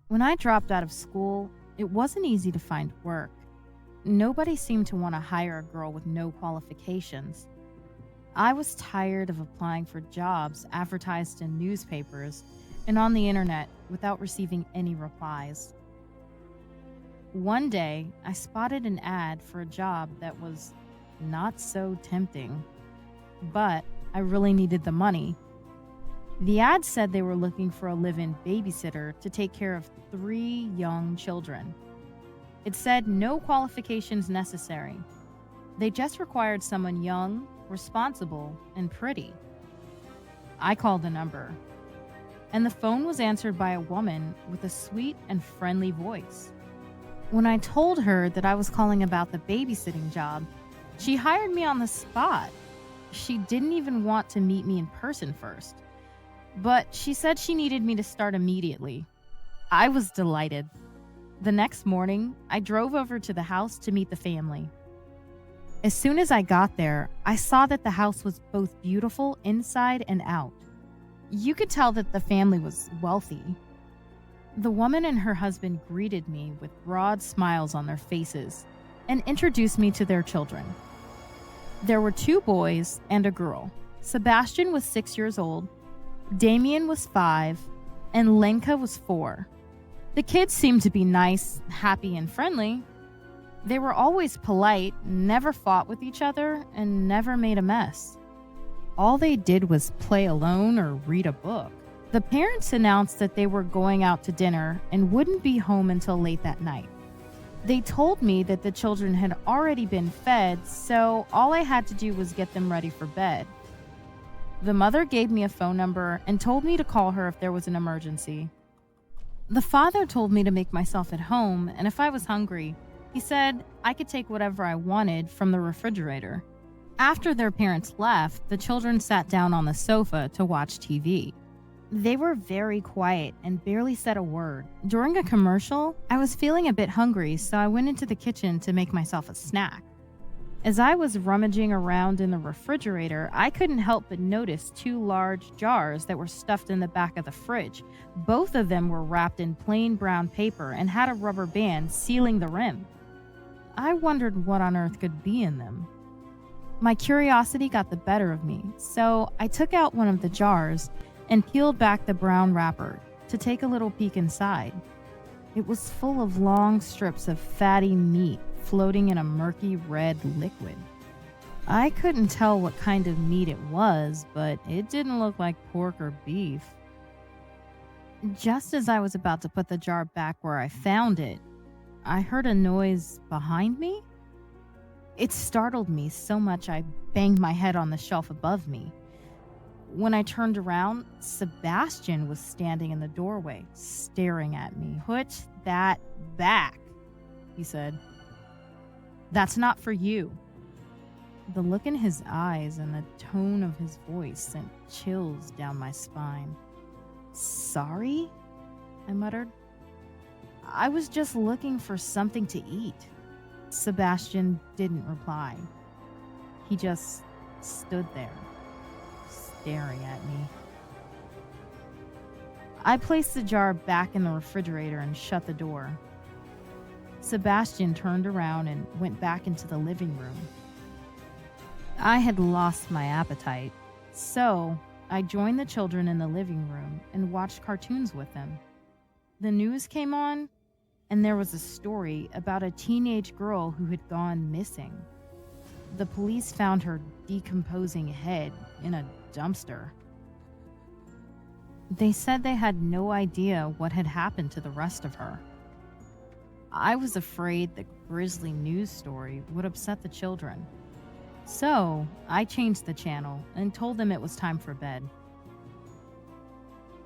When I dropped out of school, it wasn't easy to find work. Nobody seemed to want to hire a girl with no qualifications. I was tired of applying for jobs advertised in newspapers and on the internet without receiving any replies. One day, I spotted an ad for a job that was not so tempting, but I really needed the money. The ad said they were looking for a live in babysitter to take care of 3 young children. It said no qualifications necessary. They just required someone young, responsible, and pretty. I called the number, and the phone was answered by a woman with a sweet and friendly voice. When I told her that I was calling about the babysitting job, she hired me on the spot. She didn't even want to meet me in person first, but she said she needed me to start immediately. I was delighted. The next morning, I drove over to the house to meet the family. As soon as I got there, I saw that the house was both beautiful inside and out. You could tell that the family was wealthy. The woman and her husband greeted me with broad smiles on their faces and introduced me to their children. There were 2 boys and a girl. Sebastian was 6 years old, Damien was 5, and Lenka was 4. The kids seemed to be nice, happy, and friendly. They were always polite, never fought with each other, and never made a mess. All they did was play alone or read a book. The parents announced that they were going out to dinner and wouldn't be home until late that night. They told me that the children had already been fed, so all I had to do was get them ready for bed. The mother gave me a phone number and told me to call her if there was an emergency. The father told me to make myself at home, and if I was hungry, he said I could take whatever I wanted from the refrigerator. After their parents left, the children sat down on the sofa to watch TV. They were very quiet and barely said a word. During a commercial, I was feeling a bit hungry, so I went into the kitchen to make myself a snack. As I was rummaging around in the refrigerator, I couldn't help but notice 2 large jars that were stuffed in the back of the fridge. Both of them were wrapped in plain brown paper and had a rubber band sealing the rim. I wondered what on earth could be in them. My curiosity got the better of me, so I took out one of the jars and peeled back the brown wrapper to take a little peek inside. It was full of long strips of fatty meat floating in a murky red liquid. I couldn't tell what kind of meat it was, but it didn't look like pork or beef. Just as I was about to put the jar back where I found it, I heard a noise behind me. It startled me so much I banged my head on the shelf above me. When I turned around, Sebastian was standing in the doorway, staring at me. "Put that back," he said. "That's not for you." The look in his eyes and the tone of his voice sent chills down my spine. "Sorry?" I muttered. "I was just looking for something to eat." Sebastian didn't reply. He just stood there, staring at me. I placed the jar back in the refrigerator and shut the door. Sebastian turned around and went back into the living room. I had lost my appetite, so I joined the children in the living room and watched cartoons with them. The news came on, and there was a story about a teenage girl who had gone missing. The police found her decomposing head in a dumpster. They said they had no idea what had happened to the rest of her. I was afraid the grisly news story would upset the children. So I changed the channel and told them it was time for bed.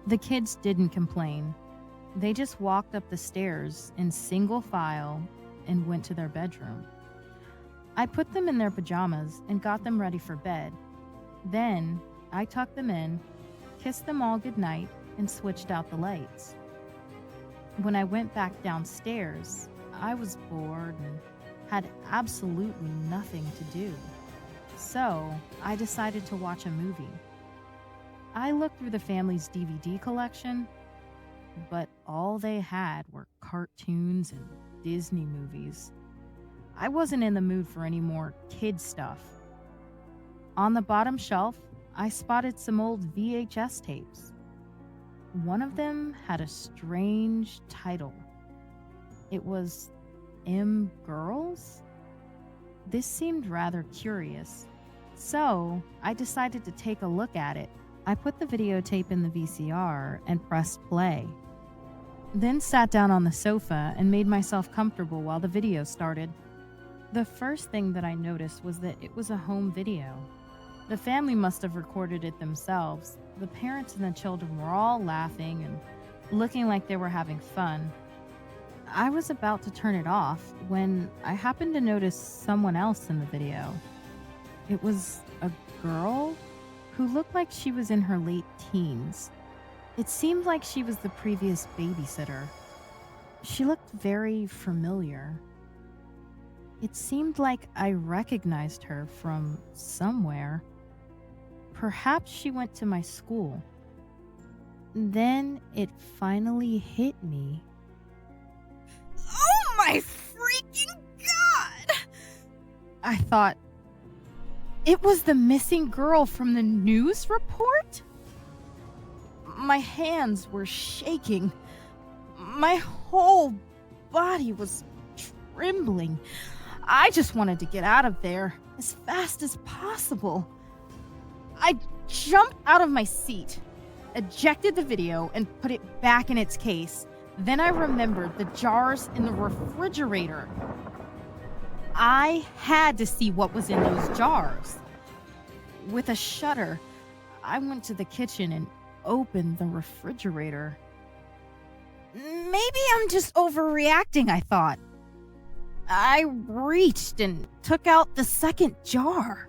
The kids didn't complain. They just walked up the stairs in single file and went to their bedroom. I put them in their pajamas and got them ready for bed. Then I tucked them in, kissed them all goodnight, and switched out the lights. When I went back downstairs, I was bored and had absolutely nothing to do. So I decided to watch a movie. I looked through the family's DVD collection. but all they had were cartoons and Disney movies. I wasn't in the mood for any more kid stuff. On the bottom shelf, I spotted some old VHS tapes. One of them had a strange title. It was M Girls? This seemed rather curious, so I decided to take a look at it. I put the videotape in the VCR and pressed play. Then sat down on the sofa and made myself comfortable while the video started. The first thing that I noticed was that it was a home video. The family must have recorded it themselves. The parents and the children were all laughing and looking like they were having fun. I was about to turn it off when I happened to notice someone else in the video. It was a girl who looked like she was in her late teens. It seemed like she was the previous babysitter. She looked very familiar. It seemed like I recognized her from somewhere. Perhaps she went to my school. Then it finally hit me. Oh my freaking God! I thought, it was the missing girl from the news report? My hands were shaking. My whole body was trembling. I just wanted to get out of there as fast as possible. I jumped out of my seat, ejected the video, and put it back in its case. Then I remembered the jars in the refrigerator. I had to see what was in those jars. With a shudder, I went to the kitchen and opened the refrigerator. Maybe I'm just overreacting, I thought. I reached and took out the second jar.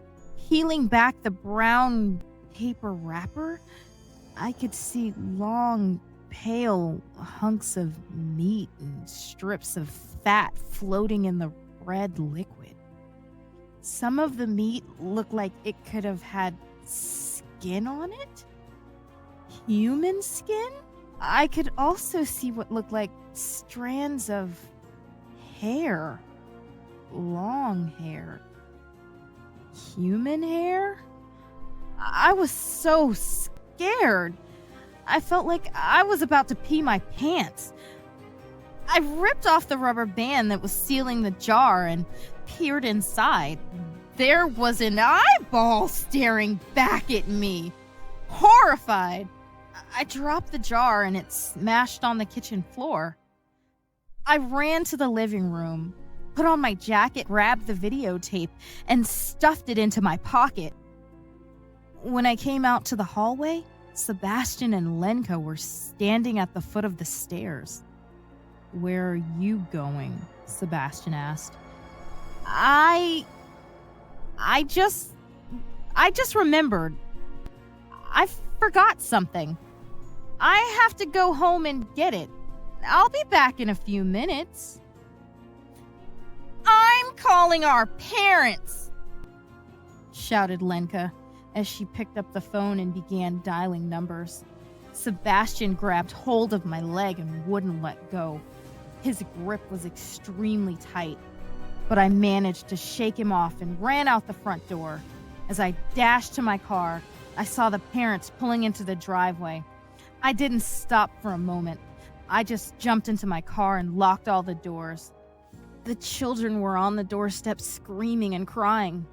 Peeling back the brown paper wrapper, I could see long, pale hunks of meat and strips of fat floating in the red liquid. Some of the meat looked like it could have had skin on it. Human skin? I could also see what looked like strands of hair. Long hair. Human hair? I was so scared. I felt like I was about to pee my pants. I ripped off the rubber band that was sealing the jar and peered inside. There was an eyeball staring back at me. Horrified, I dropped the jar and it smashed on the kitchen floor. I ran to the living room, put on my jacket, grabbed the videotape, and stuffed it into my pocket. When I came out to the hallway, Sebastian and Lenka were standing at the foot of the stairs. "Where are you going?" Sebastian asked. I just remembered. I forgot something. I have to go home and get it. I'll be back in a few minutes. "I'm calling our parents!" shouted Lenka as she picked up the phone and began dialing numbers. Sebastian grabbed hold of my leg and wouldn't let go. His grip was extremely tight, but I managed to shake him off and ran out the front door. As I dashed to my car, I saw the parents pulling into the driveway. I didn't stop for a moment. I just jumped into my car and locked all the doors. The children were on the doorstep screaming and crying.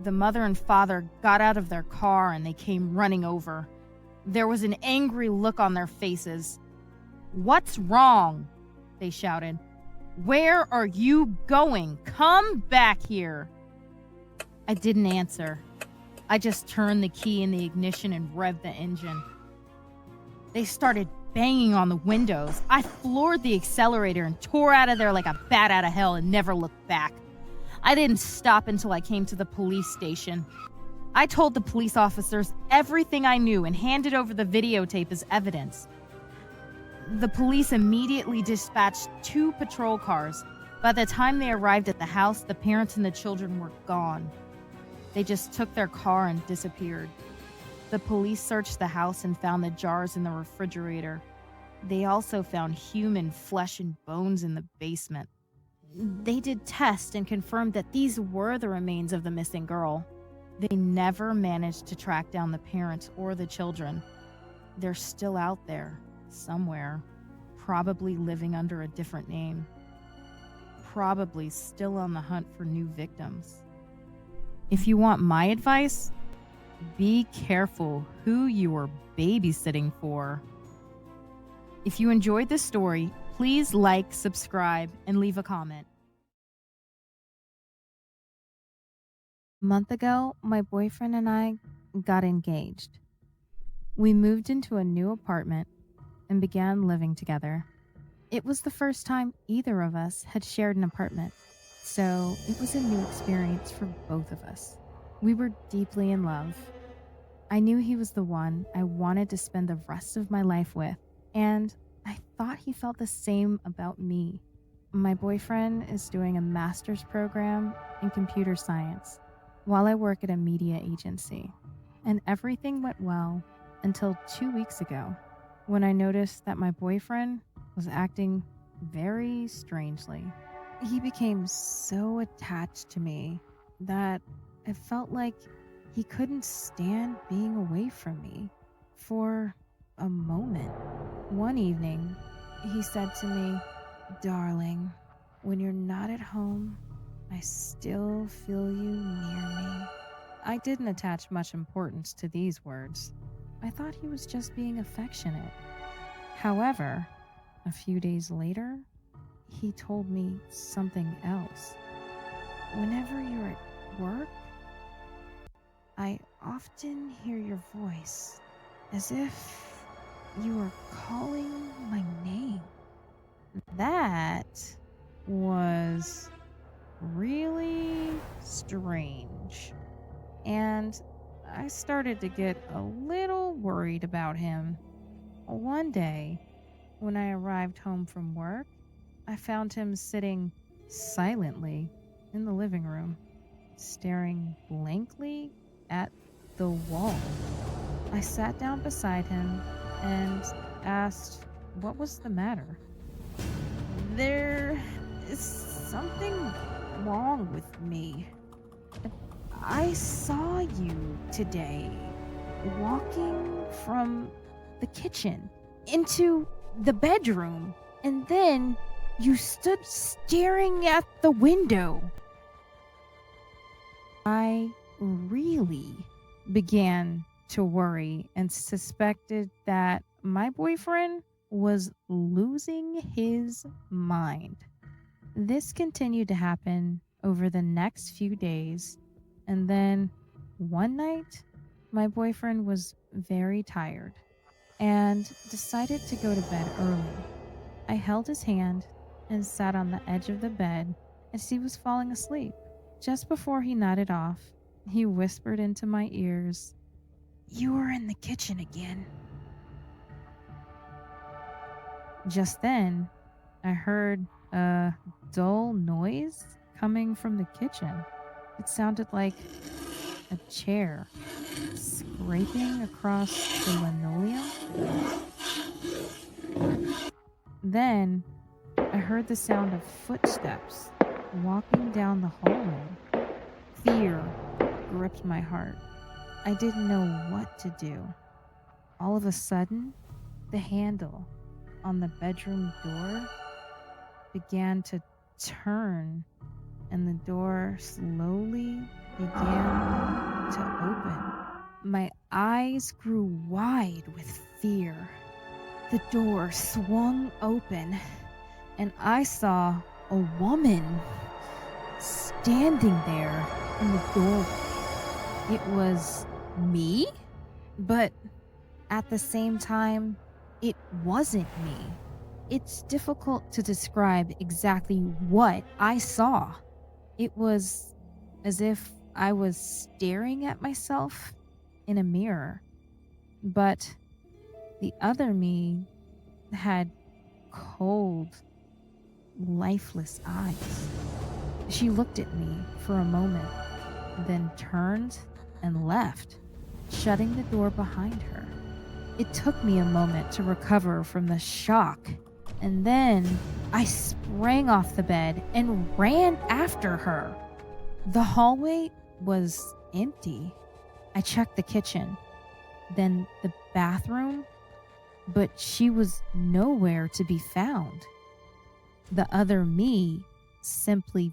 The mother and father got out of their car and they came running over. There was an angry look on their faces. "What's wrong?" they shouted. "Where are you going? Come back here." I didn't answer. I just turned the key in the ignition and revved the engine. They started banging on the windows. I floored the accelerator and tore out of there like a bat out of hell and never looked back. I didn't stop until I came to the police station. I told the police officers everything I knew and handed over the videotape as evidence. The police immediately dispatched 2 patrol cars. By the time they arrived at the house, the parents and the children were gone. They just took their car and disappeared. The police searched the house and found the jars in the refrigerator. They also found human flesh and bones in the basement. They did tests and confirmed that these were the remains of the missing girl. They never managed to track down the parents or the children. They're still out there, somewhere, probably living under a different name, probably still on the hunt for new victims. If you want my advice, be careful who you are babysitting for. If you enjoyed this story, please like, subscribe, and leave a comment. A month ago, my boyfriend and I got engaged. We moved into a new apartment and began living together. It was the first time either of us had shared an apartment, so it was a new experience for both of us. We were deeply in love. I knew he was the one I wanted to spend the rest of my life with, and I thought he felt the same about me. My boyfriend is doing a master's program in computer science while I work at a media agency, and everything went well until 2 weeks ago when I noticed that my boyfriend was acting very strangely. He became so attached to me that it felt like he couldn't stand being away from me for a moment. One evening, he said to me, "Darling, when you're not at home, I still feel you near me." I didn't attach much importance to these words. I thought he was just being affectionate. However, a few days later, he told me something else. "Whenever you're at work, I often hear your voice as if you are calling my name." That was really strange. And I started to get a little worried about him. One day, when I arrived home from work, I found him sitting silently in the living room, staring blankly at the wall. I sat down beside him and asked what was the matter. "There is something wrong with me. I saw you today walking from the kitchen into the bedroom, and then you stood staring at the window." I really began to worry and suspected that my boyfriend was losing his mind. This continued to happen over the next few days, and then one night, my boyfriend was very tired and decided to go to bed early. I held his hand and sat on the edge of the bed as he was falling asleep. Just before he nodded off, he whispered into my ears, "You were in the kitchen again." Just then, I heard a dull noise coming from the kitchen. It sounded like a chair scraping across the linoleum. Then I heard the sound of footsteps walking down the hallway. Fear gripped my heart. I didn't know what to do. All of a sudden, the handle on the bedroom door began to turn, and the door slowly began to open. My eyes grew wide with fear. The door swung open, and I saw a woman standing there in the doorway. It was me, but at the same time, it wasn't me. It's difficult to describe exactly what I saw. It was as if I was staring at myself in a mirror, but the other me had cold, lifeless eyes. She looked at me for a moment, then turned and left, shutting the door behind her. It took me a moment to recover from the shock, and then I sprang off the bed and ran after her. The hallway was empty. I checked the kitchen, then the bathroom, but she was nowhere to be found. The other me simply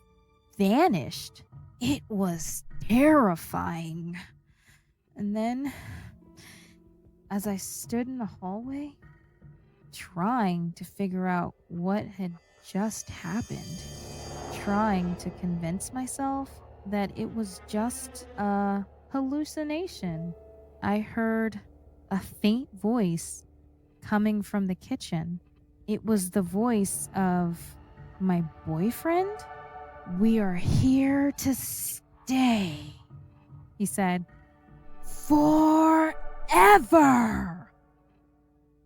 vanished. It was terrifying. And then, as I stood in the hallway, trying to figure out what had just happened, trying to convince myself that it was just a hallucination, I heard a faint voice coming from the kitchen. It was the voice of my boyfriend. "We are here to stay," he said. "Forever."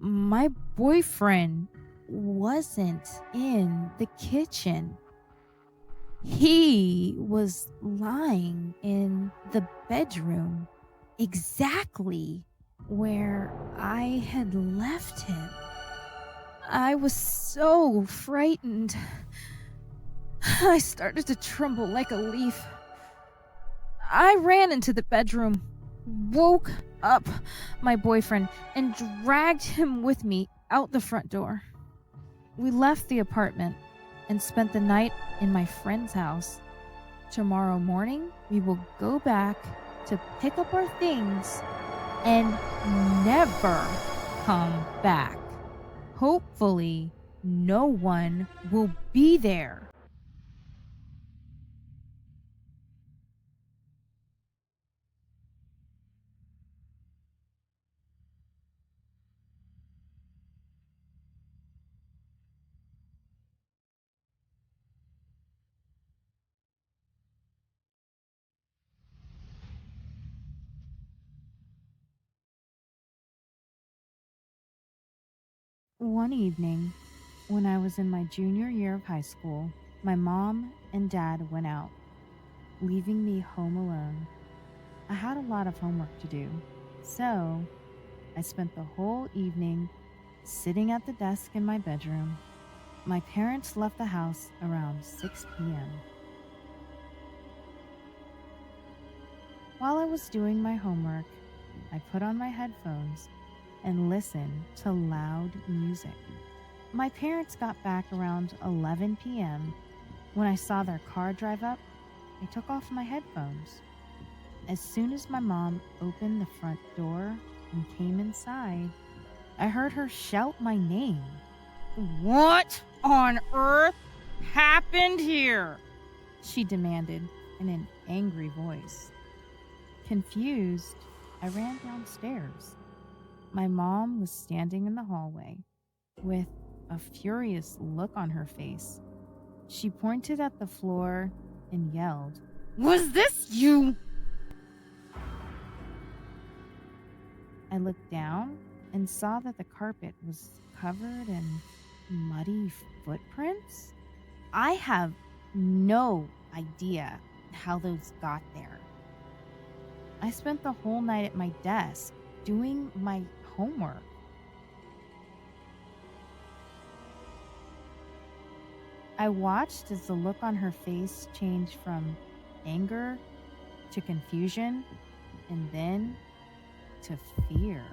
My boyfriend wasn't in the kitchen. He was lying in the bedroom, exactly where I had left him. I was so frightened. I started to tremble like a leaf. I ran into the bedroom, woke up my boyfriend, and dragged him with me out the front door. We left the apartment and spent the night in my friend's house. Tomorrow morning, we will go back to pick up our things and never come back. Hopefully, no one will be there. One evening, when I was in my junior year of high school, my mom and dad went out, leaving me home alone. I had a lot of homework to do, so I spent the whole evening sitting at the desk in my bedroom. My parents left the house around 6 p.m. While I was doing my homework, I put on my headphones and listened to loud music. My parents got back around 11 p.m. When I saw their car drive up, I took off my headphones. As soon as my mom opened the front door and came inside, I heard her shout my name. "What on earth happened here?" she demanded in an angry voice. Confused, I ran downstairs. My mom was standing in the hallway with a furious look on her face. She pointed at the floor and yelled, "Was this you?" I looked down and saw that the carpet was covered in muddy footprints. I have no idea how those got there. I spent the whole night at my desk doing my homework. I watched as the look on her face changed from anger to confusion and then to fear.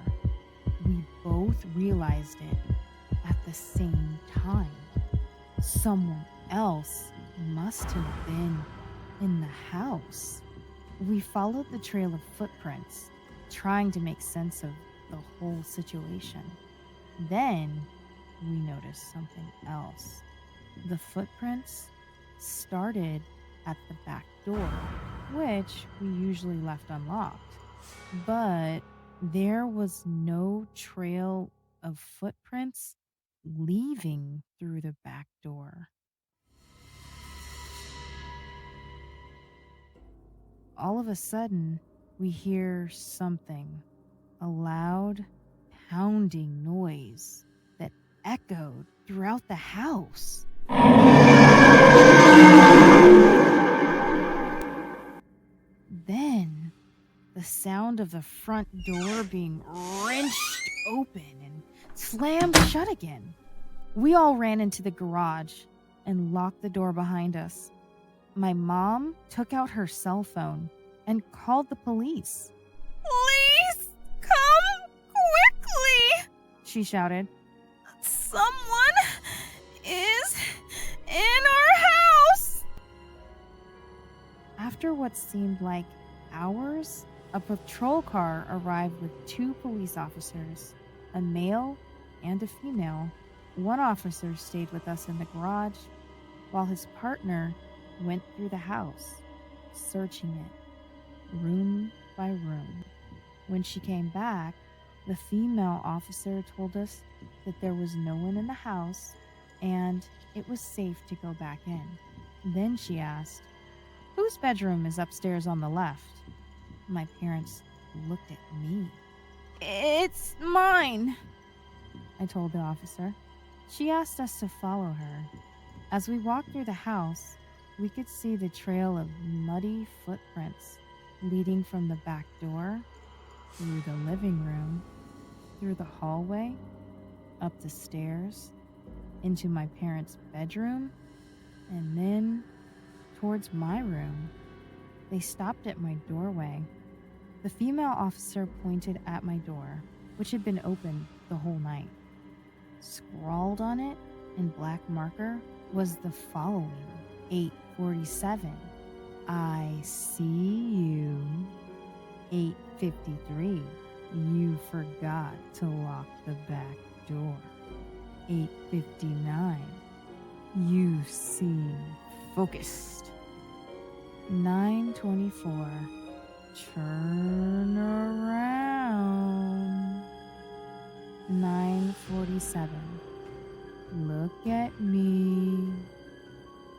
We both realized it at the same time. Someone else must have been in the house. We followed the trail of footprints, trying to make sense of the whole situation. Then we noticed something else. The footprints started at the back door, which we usually left unlocked, but there was no trail of footprints leaving through the back door. All of a sudden, we hear something, a loud, pounding noise that echoed throughout the house. Then the sound of the front door being wrenched open and slammed shut again. We all ran into the garage and locked the door behind us. My mom took out her cell phone and called the police. Please come quickly! She shouted. Someone is in our house! After what seemed like hours, a patrol car arrived with 2 police officers, a male and a female. One officer stayed with us in the garage, while his partner went through the house, searching it room by room. When she came back, the female officer told us that there was no one in the house and it was safe to go back in. Then she asked, "Whose bedroom is upstairs on the left?" My parents looked at me. It's mine. I told the officer. She asked us to follow her. As we walked through the house, we could see the trail of muddy footprints leading from the back door, through the living room, through the hallway, up the stairs, into my parents' bedroom, and then towards my room. They stopped at my doorway. The female officer pointed at my door, which had been open the whole night. Scrawled on it in black marker was the following: 8:47. I see you. 8:53. You forgot to lock the back door. 8:59. You seem focused. 9:24. Turn around. 9:47. Look at me.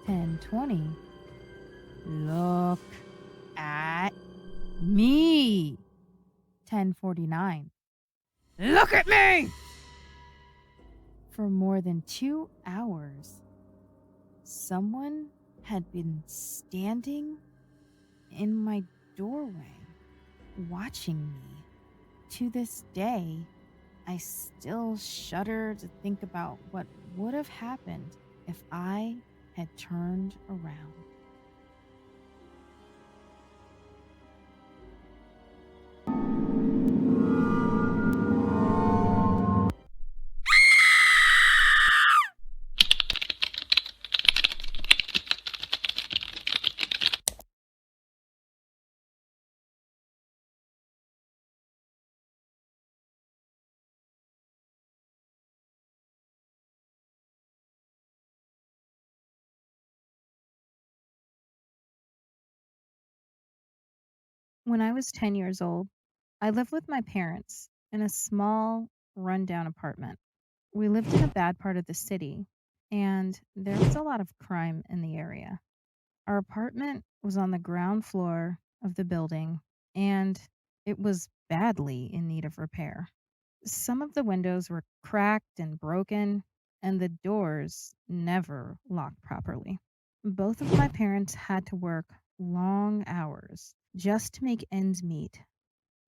10:20. Look at me. 10:49. Look at me! For more than 2 hours, someone had been standing in my doorway, watching me. To this day, I still shudder to think about what would have happened if I had turned around. When I was 10 years old, I lived with my parents in a small, rundown apartment. We lived in a bad part of the city, and there was a lot of crime in the area. Our apartment was on the ground floor of the building, and it was badly in need of repair. Some of the windows were cracked and broken, and the doors never locked properly. Both of my parents had to work long hours just to make ends meet.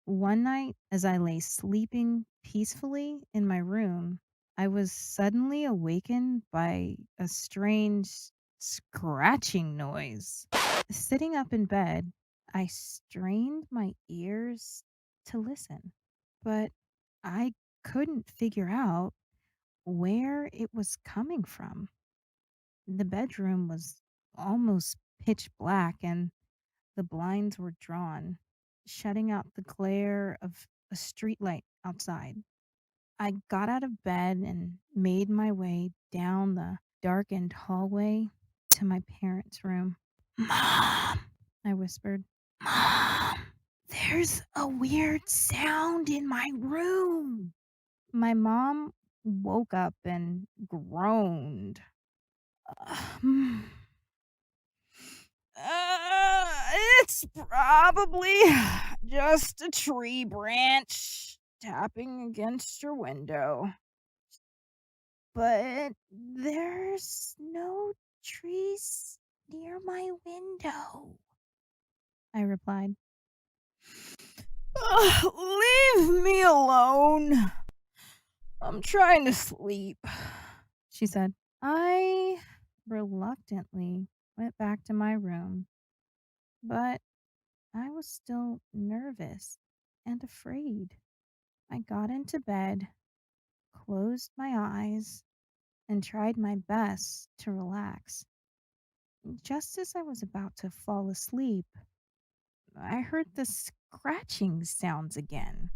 One night, as I lay sleeping peacefully in my room, I was suddenly awakened by a strange scratching noise. Sitting up in bed, I strained my ears to listen, but I couldn't figure out where it was coming from. The bedroom was almost pitch black and the blinds were drawn, shutting out the glare of a streetlight outside. I got out of bed and made my way down the darkened hallway to my parents' room. "Mom," I whispered. "Mom, there's a weird sound in my room." My mom woke up and groaned. "Hmm, it's probably just a tree branch tapping against your window." "But there's no trees near my window," I replied. Leave me alone. I'm trying to sleep, she said. I reluctantly went back to my room, but I was still nervous and afraid. I got into bed, closed my eyes, and tried my best to relax. Just as I was about to fall asleep, I heard the scratching sounds again.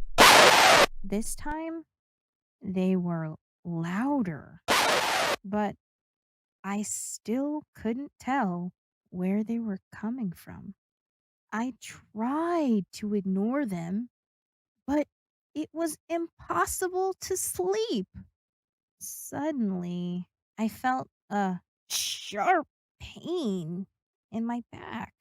This time, they were louder, but I still couldn't tell where they were coming from. I tried to ignore them, but it was impossible to sleep. Suddenly, I felt a sharp pain in my back.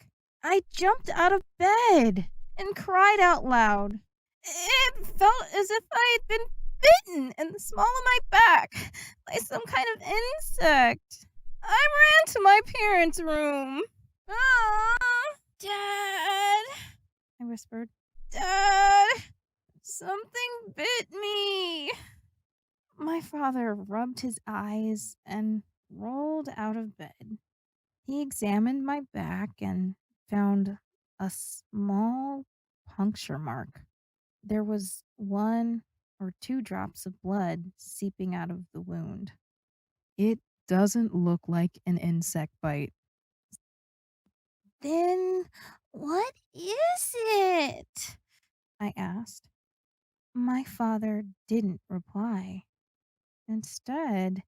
I jumped out of bed and cried out loud. It felt as if I had been bitten in the small of my back by some kind of insect. I ran to my parents' room. Ah, Dad, I whispered. Dad, something bit me. My father rubbed his eyes and rolled out of bed. He examined my back and found a small puncture mark. There was 1 or 2 drops of blood seeping out of the wound. It doesn't look like an insect bite. Then what is it? I asked. My father didn't reply. Instead,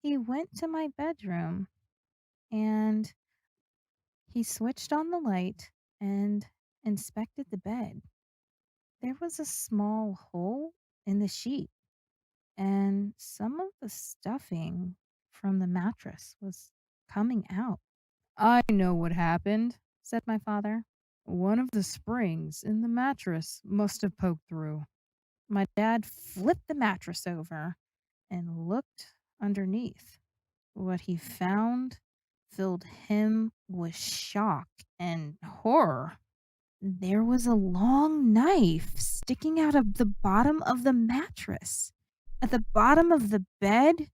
he went to my bedroom and he switched on the light and inspected the bed. There was a small hole in the sheet, and some of the stuffing from the mattress was coming out. I know what happened, said my father. One of the springs in the mattress must have poked through. My dad flipped the mattress over and looked underneath. What he found filled him with shock and horror. There was a long knife sticking out of the bottom of the mattress. At the bottom of the bed,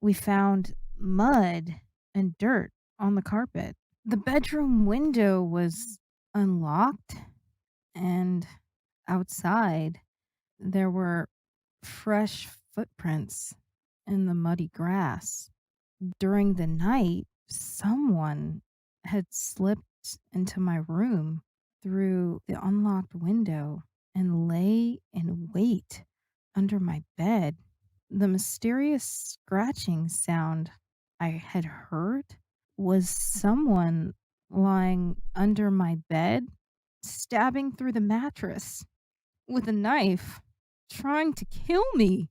we found mud and dirt on the carpet. The bedroom window was unlocked, and outside, there were fresh footprints in the muddy grass. During the night, someone had slipped into my room through the unlocked window and lay in wait under my bed. The mysterious scratching sound I had heard was someone lying under my bed, stabbing through the mattress with a knife, trying to kill me.